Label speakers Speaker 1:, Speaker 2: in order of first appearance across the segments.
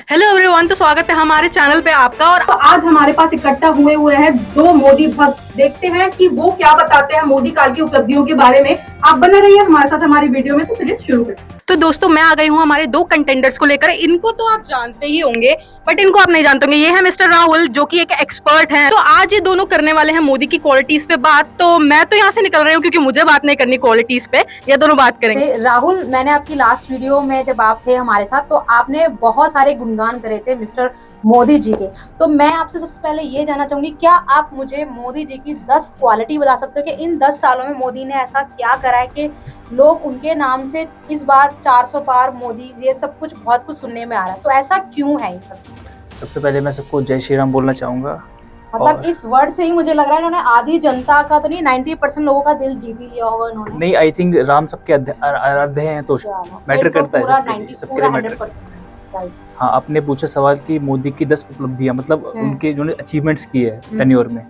Speaker 1: Hello everyone, तो स्वागत है हमारे चैनल पे आपका। और आज हमारे पास इकट्ठा हुए हैं दो मोदी भक्त। देखते हैं कि वो क्या बताते हैं मोदी काल की उपलब्धियों के बारे में। आप बने रहिए हमारे साथ हमारी वीडियो में। तो चलिए शुरू करते हैं। तो दोस्तों, मैं आ गई हूँ हमारे दो कंटेंडर्स को लेकर। इनको तो आप जानते ही होंगे, बट इनको आप नहीं जानते होंगे। ये है मिस्टर राहुल, जो कि एक एक्सपर्ट हैं। तो आज ये दोनों करने वाले हैं मोदी की क्वालिटीज पे बात। तो मैं तो यहाँ से निकल रही हूँ क्योंकि मुझे बात नहीं करनी क्वालिटीज पे। ये दोनों बात करेंगे।
Speaker 2: राहुल, मैंने आपकी लास्ट वीडियो में जब आप थे हमारे साथ तो आपने बहुत सारे गुणगान करे थे मिस्टर मोदी जी के। तो मैं आपसे सबसे पहले ये जानना चाहूंगी, क्या आप मुझे मोदी जी की 10 क्वालिटी बता सकते हो कि इन 10 सालों में मोदी ने ऐसा क्या करा है कि लोग उनके नाम से इस बार 400 पार मोदी, ये सब कुछ बहुत कुछ सुनने में आ रहा है। तो ऐसा क्यों है ये सब?
Speaker 3: सबसे पहले मैं सबको जय श्री राम बोलना चाहूंगा।
Speaker 2: मतलब इस वर्ड से ही मुझे लग रहा है इन्होंने आधी जनता का तो नहीं, 90% लोगों का दिल जीत ही लिया होगा इन्होंने।
Speaker 3: नहीं, आई थिंक राम सबके आराध्य हैं तो मैटर करता है सबके मैटर। हाँ, आपने पूछा सवाल कि मोदी की 10 उपलब्धियां, मतलब उनके जो अचीवमेंट्स किए हैं टेन्योर में।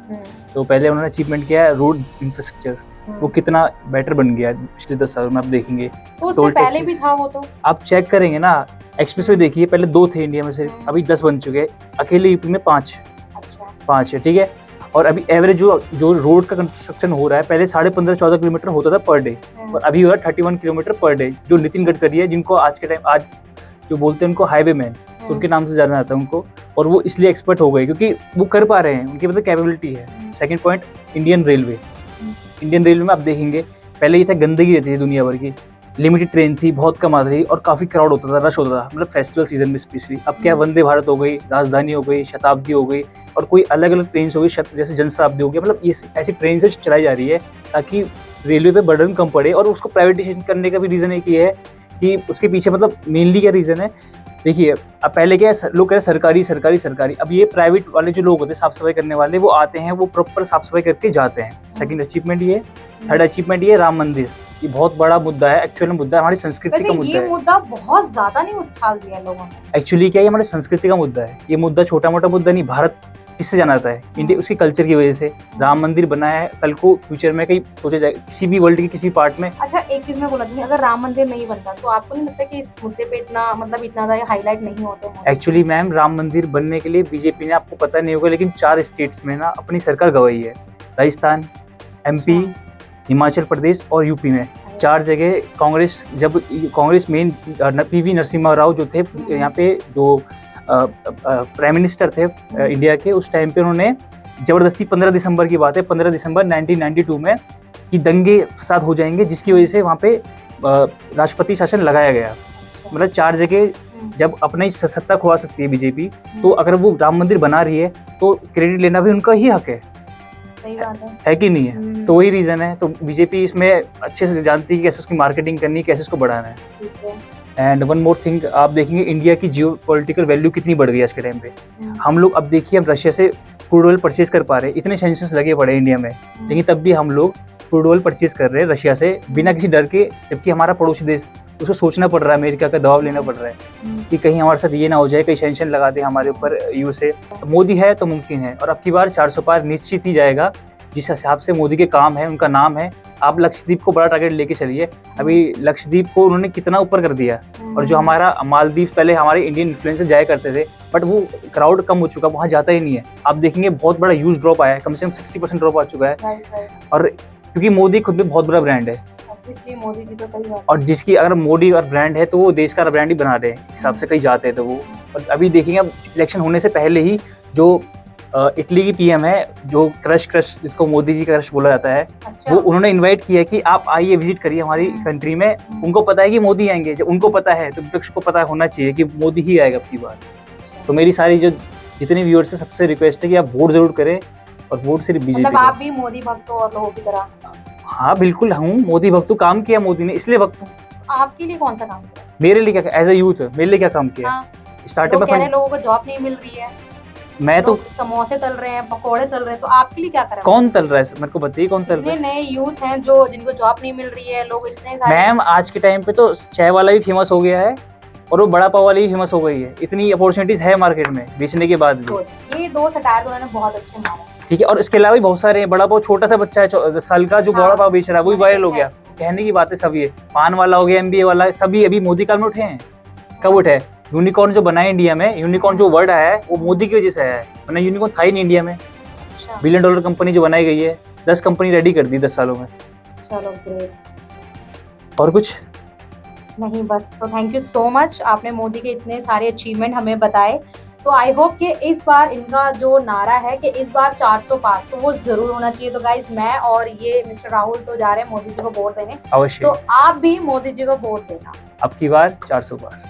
Speaker 3: तो पहले उन्होंने अचीवमेंट किया है रोड इंफ्रास्ट्रक्चर। वो कितना बेटर बन गया है पिछले 10 सालों में, आप देखेंगे।
Speaker 2: तो उससे पहले भी था वो, तो आप
Speaker 3: चेक करेंगे ना। एक्सप्रेसवे देखिए, पहले 2 थे इंडिया में से, अभी 10 बन चुके हैं। अकेले यूपी में 5 है, ठीक है। और अभी एवरेज जो रोड का कंस्ट्रक्शन हो रहा है, पहले 15.5-14 किलोमीटर होता था पर डे, और अभी हो रहा है 31 किलोमीटर पर डे। जो नितिन गडकरी है, जिनको आज के टाइम जो बोलते हैं उनको हाईवे मैन, तो उनके नाम से जाना जाता है उनको। और वो इसलिए एक्सपर्ट हो गए क्योंकि वो कर पा रहे हैं, उनकी मतलब कैपेबिलिटी है। सेकंड पॉइंट, इंडियन रेलवे में आप देखेंगे पहले ये था गंदगी रहती थी दुनिया भर की, लिमिटेड ट्रेन थी, बहुत कम आती थी और काफ़ी क्राउड होता था, रश होता था, मतलब फेस्टिवल सीजन में स्पेशली। अब क्या, वंदे भारत हो गई, राजधानी हो गई, शताब्दी हो गई, और कोई अलग अलग ट्रेन हो गई, जैसे जनशताब्दी हो गई। मतलब ये ऐसी ट्रेन से चलाई जा रही है ताकि रेलवे पे बर्डन कम पड़े। और उसको प्राइवेटाइजेशन करने का भी रीज़न एक ये है कि उसके पीछे मतलब मेनली क्या रीज़न है। देखिए, अब पहले क्या है, लोग कहते हैं सरकारी। अब ये प्राइवेट वाले जो लोग होते हैं साफ सफाई करने वाले, वो आते हैं, वो प्रॉपर साफ सफाई करके जाते हैं। सेकंड अचीवमेंट ये। थर्ड अचीवमेंट ये राम मंदिर। ये बहुत बड़ा मुद्दा है, एक्चुअल मुद्दा है, हमारी संस्कृति का मुद्दा है।
Speaker 2: ये मुद्दा बहुत ज्यादा नहीं उछाल दिया लोगों ने।
Speaker 3: एक्चुअली क्या है, हमारी संस्कृति का मुद्दा है। ये मुद्दा छोटा मोटा मुद्दा नहीं, भारत किससे जाना जाता है, इंडिया उसकी कल्चर की वजह से राम मंदिर बना है। कल को फ्यूचर में कहीं सोचा जाए किसी भी वर्ल्ड के किसी पार्ट में।
Speaker 2: अच्छा, एक चीज मैं बोला दूं, अगर राम मंदिर नहीं बनता तो आपको नहीं लगता कि इस मुद्दे पे इतना ज्यादा हाईलाइट नहीं होता?
Speaker 3: एक्चुअली मैम, राम मंदिर बनने के लिए बीजेपी ने, आपको पता नहीं होगा लेकिन 4 स्टेट्स में ना अपनी सरकार गवाई है। राजस्थान, MP, हिमाचल प्रदेश और यूपी में 4 जगह कांग्रेस मेन PV नरसिम्हा राव जो थे यहाँ पे, जो प्राइम मिनिस्टर थे इंडिया के उस टाइम पे, उन्होंने जबरदस्ती 15 दिसंबर की बात है, 15 दिसंबर 1992 में, कि दंगे फसाद हो जाएंगे, जिसकी वजह से वहाँ पे राष्ट्रपति शासन लगाया गया। मतलब 4 जगह जब अपना ही सत्ता खुआ सकती है बीजेपी, तो अगर वो राम मंदिर बना रही है तो क्रेडिट लेना भी उनका ही हक है।
Speaker 2: सही बात है
Speaker 3: कि नहीं है? तो वही रीजन है। तो बीजेपी इसमें अच्छे से जानती है कि कैसे उसकी मार्केटिंग करनी है, कैसे उसको बढ़ाना है। एंड वन मोर थिंग, आप देखेंगे इंडिया की जियो पॉलिटिकल वैल्यू कितनी बढ़ गई आज के टाइम पे। हम लोग, अब देखिए, हम रशिया से क्रूड ऑयल परचेज कर पा रहे हैं, इतने सेंक्शंस लगे पड़े इंडिया में, लेकिन तब भी हम लोग क्रूड ऑयल परचेज कर रहे हैं रशिया से बिना किसी डर के, जबकि हमारा पड़ोसी देश, उसको सोचना पड़ रहा है, अमेरिका का दबाव लेना पड़ रहा है कि कहीं हमारे साथ ये ना हो जाए, कहीं सेंक्शन लगा दे हमारे ऊपर USA। मोदी है तो मुमकिन है, और अब की बार 400 पार निश्चित ही जाएगा, जिस हिसाब से मोदी के काम है, उनका नाम है। आप लक्षद्वीप को बड़ा टारगेट लेके चलिए। अभी लक्षद्वीप को उन्होंने कितना ऊपर कर दिया। और जो हमारा मालदीव, पहले हमारे इंडियन इन्फ्लुएंसर जाया करते थे, बट वो क्राउड कम हो चुका, वहाँ जाता ही नहीं है। आप देखेंगे बहुत बड़ा ह्यूज ड्रॉप आया है, कम से कम 60% ड्रॉप आ चुका है। और क्योंकि मोदी खुद में बहुत बड़ा ब्रांड है,
Speaker 2: इसलिए मोदी जी तो सही बात।
Speaker 3: और जिसकी अगर मोदी और ब्रांड है तो वो देश का ब्रांड ही बना रहे हैं, हिसाब से कहीं जाते हैं तो वो। और अभी देखेंगे, अब इलेक्शन होने से पहले ही जो इटली की PM है, जो क्रश जिसको मोदी जी का क्रश बोला जाता है, वो उन्होंने इनवाइट किया कि आप आइए, विजिट करिए हमारी कंट्री में। उनको पता है कि मोदी आएंगे, जब उनको पता है तो विपक्ष को पता होना चाहिए कि मोदी ही आएगा अब की बार। तो मेरी सारी जो जितने व्यूअर्स है, सबसे रिक्वेस्ट है कि आप वोट जरूर करें, और वोट सिर्फ बीजेपी।
Speaker 2: मतलब आप भी मोदी भक्त हो और लोगों की तरह?
Speaker 3: हाँ बिल्कुल हूँ, मोदी भक्त। काम किया मोदी ने, इसलिए भक्त हूँ।
Speaker 2: आपके लिए कौन सा काम किया?
Speaker 3: मेरे लिए क्या, एज ए यूथ मेरे लिए क्या काम किया?
Speaker 2: स्टार्टअप में लोगों को जॉब नहीं मिल रही है,
Speaker 3: मैं तो
Speaker 2: समोसे तल रहे हैं, पकोड़े तल रहे हैं, तो आपके लिए क्या कर रहे हैं?
Speaker 3: कौन तल रहा है, मेरे को बताइए कौन तल रहा है?
Speaker 2: नए यूथ हैं जो जिनको जॉब नहीं मिल रही है, लोग इतने सारे।
Speaker 3: मैम, आज के टाइम पे तो चाय वाला भी फेमस हो गया है, और वो बड़ा पाव वाली भी फेमस हो गई है। इतनी अपॉर्चुनिटीज है मार्केट में बेचने के बाद भी।
Speaker 2: ये 2 सटायर तो उन्होंने बहुत अच्छे मारे,
Speaker 3: ठीक है। और इसके अलावा भी बहुत सारे हैं। बड़ा पाव, छोटा सा बच्चा है 10 साल का जो बड़ा पाव बेच रहा है, वो भी वायरल हो गया। कहने की बात है सब। ये पान वाला हो गया, MBA वाला, सभी अभी मोदी काल में उठे हैं। कब उठे? यूनिकॉर्न जो बना है इंडिया में, यूनिकॉर्न जो वर्ड आया है वो मोदी की वजह से आया है, वरना यूनिकॉर्न था ही नहीं इंडिया में।
Speaker 2: अच्छा,
Speaker 3: $1 बिलियन कंपनी जो बनाई गई है, 10 कंपनी रेडी कर दी 10 सालों में।
Speaker 2: चलो ग्रेट।
Speaker 3: और कुछ
Speaker 2: नहीं बस, तो थैंक यू सो मच, आपने मोदी के इतने सारे अचीवमेंट हमें बताए। तो आई होप कि इस बार इनका जो नारा है कि इस बार 400 पार, तो वो जरूर होना चाहिए। तो गाइज मैं और ये मिस्टर राहुल तो जा रहे हैं मोदी जी को वोट देने,
Speaker 3: अवश्य,
Speaker 2: तो आप भी मोदी जी को वोट देना।
Speaker 3: अब की बार 400 पार।